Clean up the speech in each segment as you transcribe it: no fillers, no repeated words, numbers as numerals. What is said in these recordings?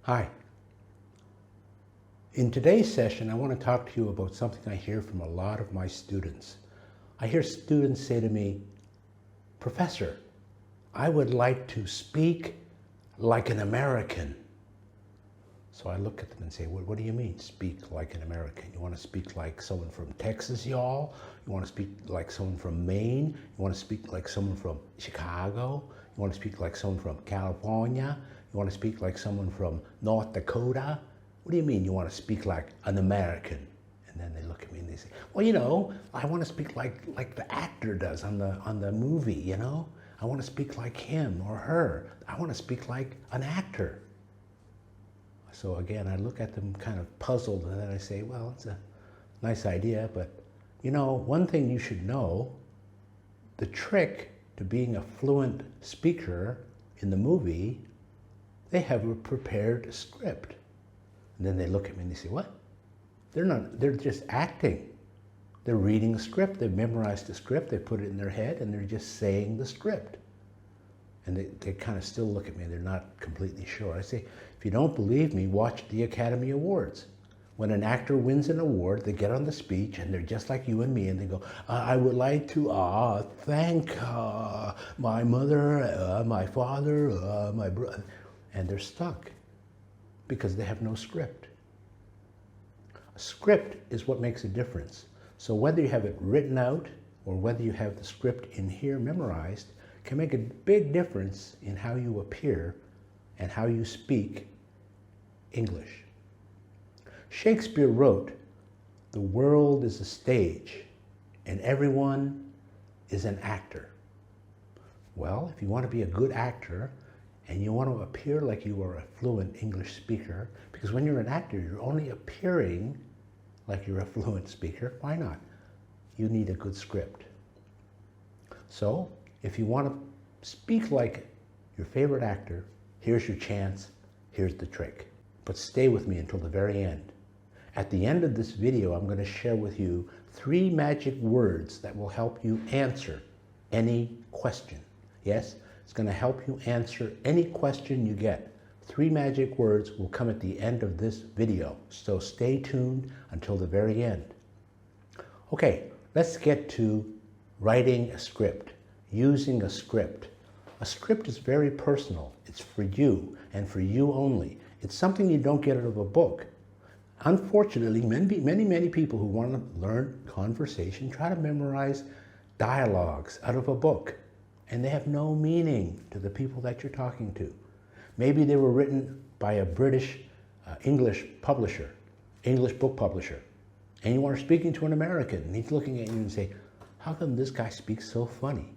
Hi. In today's session, I want to talk to you about something I hear from a lot of my students. I hear students say to me, "Professor, I would like to speak like an American." So I look at them and say, what do you mean, speak like an American? You want to speak like someone from Texas, y'all? You want to speak like someone from Maine? You want to speak like someone from Chicago? You want to speak like someone from California? You want to speak like someone from North Dakota? What do you mean you want to speak like an American? And then they look at me and they say, well, I want to speak like the actor does on the movie, I want to speak like him or her. I want to speak like an actor. So again, I look at them kind of puzzled, and then I say, well, it's a nice idea, but one thing you should know, the trick to being a fluent speaker in the movie, they have a prepared script. And then they look at me and they say, what? They're just acting. They're reading a script. They've memorized the script. They put it in their head and they're just saying the script. And they kind of still look at me. They're not completely sure. I say, if you don't believe me, watch the Academy Awards. When an actor wins an award, they get on the speech and they're just like you and me, and they go, I would like to thank my mother, my father, my brother. And they're stuck because they have no script. A script is what makes a difference. So whether you have it written out or whether you have the script in here memorized can make a big difference in how you appear and how you speak English. Shakespeare wrote, "The world is a stage and everyone is an actor." Well, if you want to be a good actor and you want to appear like you are a fluent English speaker, because when you're an actor, you're only appearing like you're a fluent speaker, why not? You need a good script. So, if you want to speak like your favorite actor, here's your chance, here's the trick. But stay with me until the very end. At the end of this video, I'm going to share with you 3 magic words that will help you answer any question. Yes, it's going to help you answer any question you get. 3 magic words will come at the end of this video, so stay tuned until the very end. Okay, let's get to writing a script, using a script. A script is very personal. It's for you and for you only. It's something you don't get out of a book. Unfortunately, many people who want to learn conversation try to memorize dialogues out of a book, and they have no meaning to the people that you're talking to. Maybe they were written by a British English publisher, English book publisher, and you are speaking to an American, and he's looking at you and say, how come this guy speaks so funny?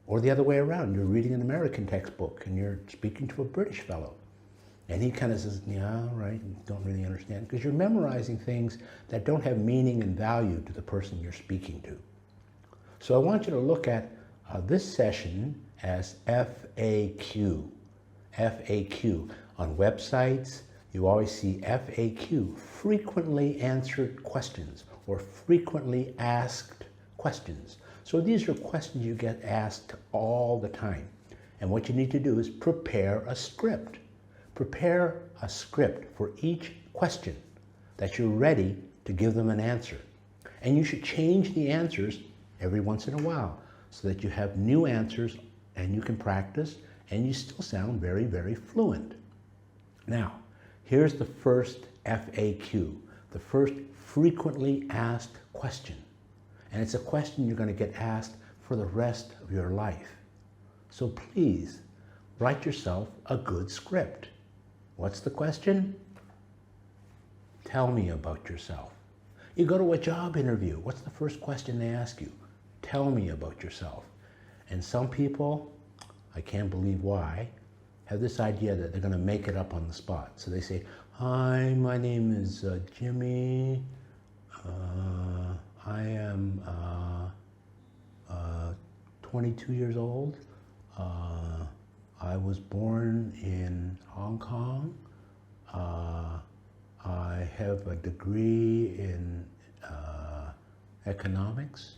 Or the other way around, you're reading an American textbook and you're speaking to a British fellow. And he kind of says, yeah, right, don't really understand, because you're memorizing things that don't have meaning and value to the person you're speaking to. So I want you to look at this session as FAQ. FAQ. On websites, you always see FAQ, frequently answered questions, or frequently asked questions. So these are questions you get asked all the time. And what you need to do is prepare a script. Prepare a script for each question that you're ready to give them an answer. And you should change the answers every once in a while so that you have new answers and you can practice and you still sound very, very fluent. Now, here's the first FAQ, the first frequently asked question. And it's a question you're going to get asked for the rest of your life. So please, write yourself a good script. What's the question? Tell me about yourself. You go to a job interview. What's the first question they ask you? Tell me about yourself. And some people, I can't believe why, have this idea that they're going to make it up on the spot. So they say, hi, my name is Jimmy. I am 22 years old. I was born in Hong Kong. I have a degree in economics.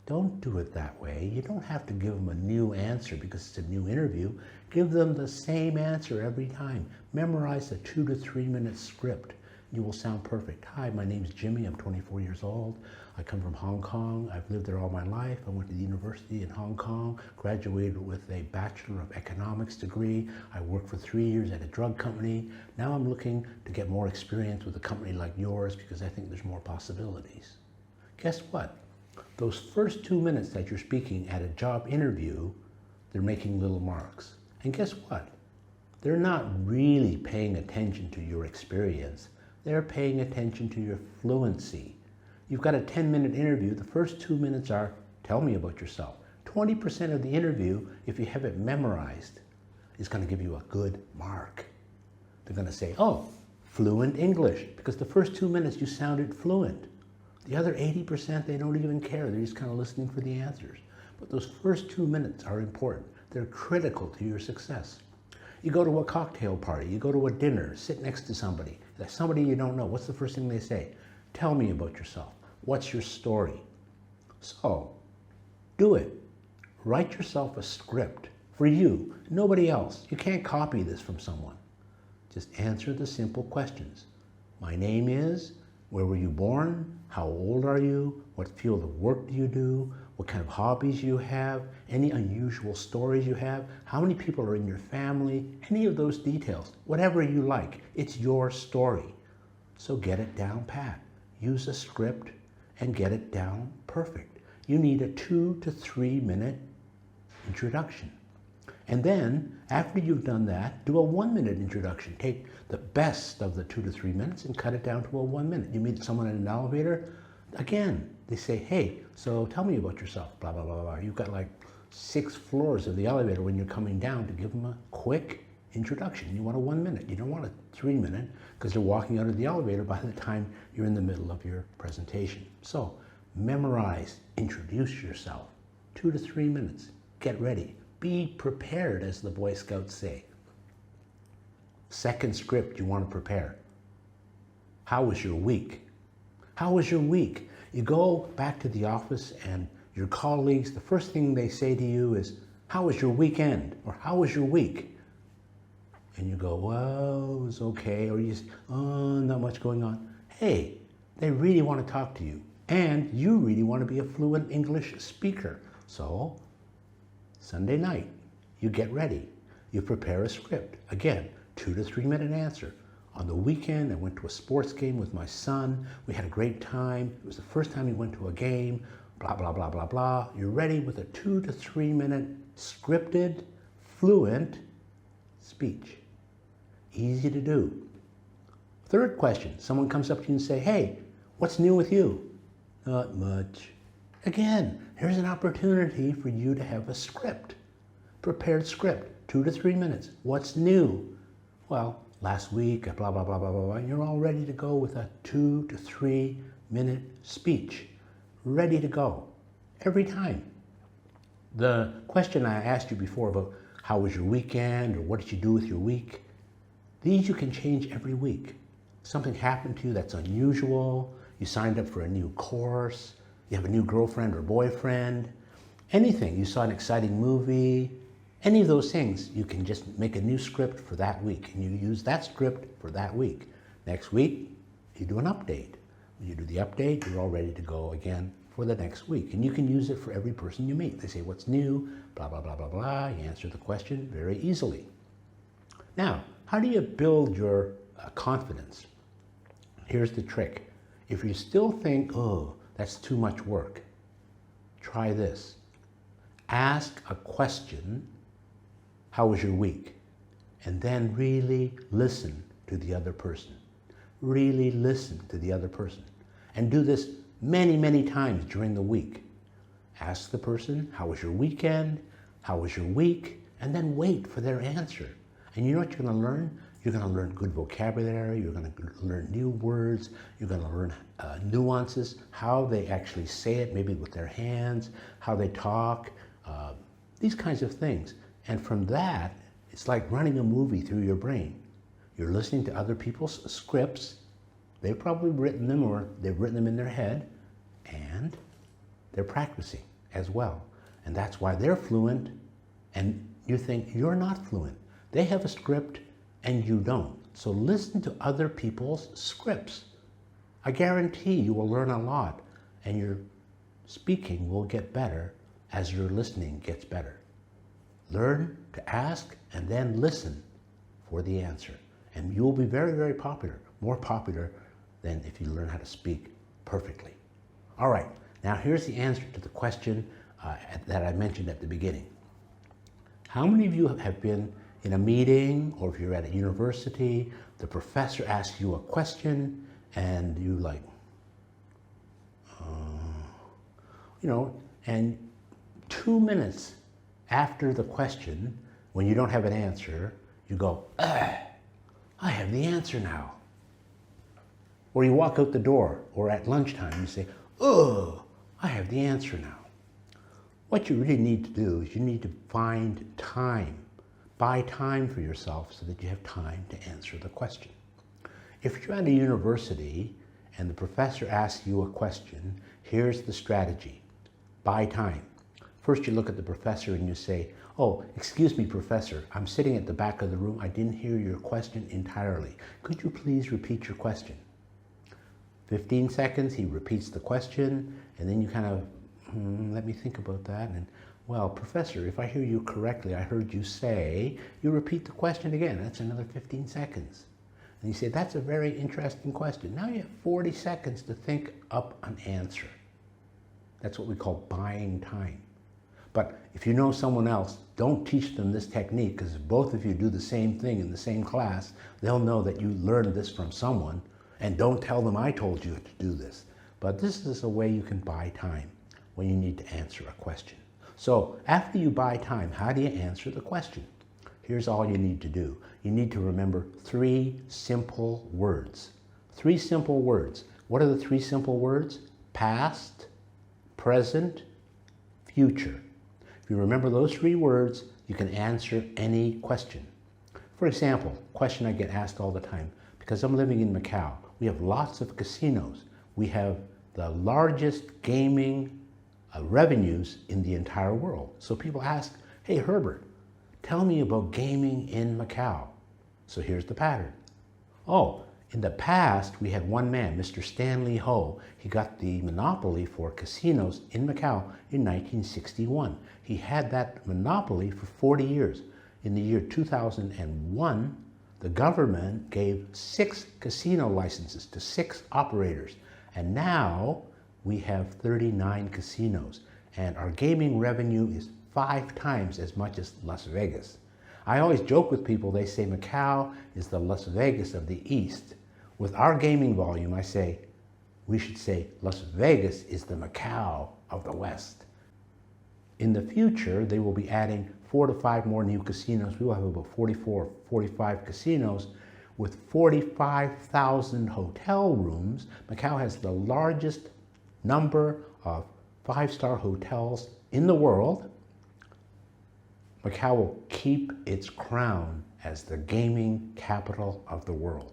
Don't do it that way. You don't have to give them a new answer because it's a new interview. Give them the same answer every time. Memorize a 2 to 3 minute script. You will sound perfect. Hi, my name is Jimmy. I'm 24 years old. I come from Hong Kong. I've lived there all my life. I went to the university in Hong Kong, graduated with a Bachelor of Economics degree. I worked for 3 years at a drug company. Now I'm looking to get more experience with a company like yours because I think there's more possibilities. Guess what? Those first 2 minutes that you're speaking at a job interview, they're making little marks. And guess what? They're not really paying attention to your experience. They're paying attention to your fluency. You've got a 10-minute interview. The first 2 minutes are, tell me about yourself. 20% of the interview, if you have it memorized, is going to give you a good mark. They're going to say, oh, fluent English, because the first 2 minutes you sounded fluent. The other 80%, they don't even care. They're just kind of listening for the answers. But those first 2 minutes are important. They're critical to your success. You go to a cocktail party, you go to a dinner, sit next to somebody you don't know. What's the first thing they say? Tell me about yourself. What's your story? So, do it. Write yourself a script for you, nobody else. You can't copy this from someone. Just answer the simple questions. My name is, where were you born? How old are you? What field of work do you do? What kind of hobbies you have? Any unusual stories you have? How many people are in your family? Any of those details, whatever you like, it's your story. So get it down pat. Use a script and get it down perfect. You need a 2 to 3 minute introduction. And then, after you've done that, do a 1 minute introduction. Take the best of the 2 to 3 minutes and cut it down to a 1 minute. You meet someone in an elevator, again, they say, hey, so tell me about yourself, blah, blah, blah, blah. You've got like 6 floors of the elevator when you're coming down to give them a quick introduction. You want a 1 minute. You don't want a 3 minute because they're walking out of the elevator by the time you're in the middle of your presentation. So memorize, introduce yourself. 2 to 3 minutes. Get ready. Be prepared, as the Boy Scouts say. Second script you want to prepare. How was your week? How was your week? You go back to the office and your colleagues, the first thing they say to you is, how was your weekend? Or how was your week? And you go, well, it was okay. Or you say, oh, not much going on. Hey, they really want to talk to you. And you really want to be a fluent English speaker. So, Sunday night, you get ready. You prepare a script. Again, 2 to 3 minute answer. On the weekend, I went to a sports game with my son. We had a great time. It was the first time he went to a game. Blah, blah, blah, blah, blah. You're ready with a 2 to 3 minute scripted, fluent speech. Easy to do. Third question, someone comes up to you and say, hey, what's new with you? Not much. Again, here's an opportunity for you to have a script. Prepared script, 2 to 3 minutes. What's new? Well, last week, blah, blah, blah, blah, blah, blah. And you're all ready to go with a 2 to 3 minute speech. Ready to go. Every time. The question I asked you before about how was your weekend or what did you do with your week, these you can change every week. Something happened to you that's unusual. You signed up for a new course. You have a new girlfriend or boyfriend. Anything. You saw an exciting movie. Any of those things, you can just make a new script for that week. And you use that script for that week. Next week, you do an update. When you do the update, you're all ready to go again for the next week. And you can use it for every person you meet. They say, what's new? Blah, blah, blah, blah, blah. You answer the question very easily. Now, how do you build your confidence? Here's the trick. If you still think, oh, that's too much work, try this. Ask a question, how was your week? And then really listen to the other person. Really listen to the other person. And do this many, many times during the week. Ask the person, how was your weekend? How was your week? And then wait for their answer. And you know what you're going to learn? You're going to learn good vocabulary. You're going to learn new words. You're going to learn nuances, how they actually say it, maybe with their hands, how they talk, these kinds of things. And from that, it's like running a movie through your brain. You're listening to other people's scripts. They've probably written them or they've written them in their head, and they're practicing. as well. And that's why they're fluent, and you think you're not fluent. They have a script and you don't. So listen to other people's scripts. I guarantee you will learn a lot, and your speaking will get better as your listening gets better. Learn to ask and then listen for the answer. And you'll be very, very popular, more popular than if you learn how to speak perfectly. All right, now here's the answer to the question that I mentioned at the beginning. How many of you have been in a meeting, or if you're at a university, the professor asks you a question and you like, and 2 minutes after the question, when you don't have an answer, you go, I have the answer now. Or you walk out the door, or at lunchtime, you say, I have the answer now. What you really need to do is you need to find time. Buy time for yourself so that you have time to answer the question. If you're at a university and the professor asks you a question, here's the strategy. Buy time. First you look at the professor and you say, excuse me, professor, I'm sitting at the back of the room. I didn't hear your question entirely. Could you please repeat your question? 15 seconds, he repeats the question, and then you kind of, let me think about that. And, well, professor, if I hear you correctly, I heard you say, you repeat the question again. That's another 15 seconds. And you say, that's a very interesting question. Now you have 40 seconds to think up an answer. That's what we call buying time. But if you know someone else, don't teach them this technique, because if both of you do the same thing in the same class, they'll know that you learned this from someone, and don't tell them I told you to do this. But this is a way you can buy time when you need to answer a question. So after you buy time, how do you answer the question? Here's all you need to do. You need to remember 3 simple words. 3 simple words. What are the 3 simple words? Past, present, future. If you remember those 3 words, you can answer any question. For example, question I get asked all the time, because I'm living in Macau, we have lots of casinos. We have the largest gaming revenues in the entire world. So people ask, hey Herbert, tell me about gaming in Macau. So here's the pattern. In the past, we had one man, Mr. Stanley Ho. He got the monopoly for casinos in Macau in 1961. He had that monopoly for 40 years. In the year 2001, the government gave 6 casino licenses to 6 operators. And now we have 39 casinos. And our gaming revenue is 5 times as much as Las Vegas. I always joke with people, they say Macau is the Las Vegas of the East. With our gaming volume, I say, we should say Las Vegas is the Macau of the West. In the future, they will be adding 4 to 5 more new casinos. We will have about 44, 45 casinos with 45,000 hotel rooms. Macau has the largest number of 5-star hotels in the world. Macau will keep its crown as the gaming capital of the world.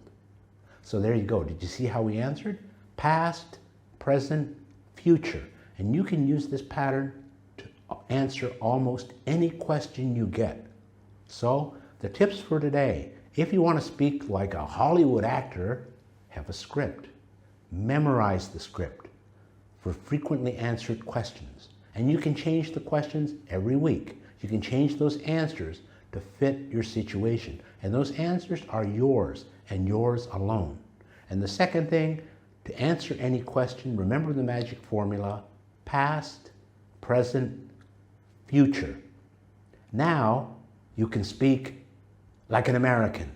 So there you go. Did you see how we answered? Past, present, future. And you can use this pattern to answer almost any question you get. So the tips for today: if you want to speak like a Hollywood actor, have a script. Memorize the script for frequently answered questions. And you can change the questions every week. You can change those answers to fit your situation. And those answers are yours and yours alone. And the second thing, to answer any question, remember the magic formula: past, present, future. Now you can speak like an American.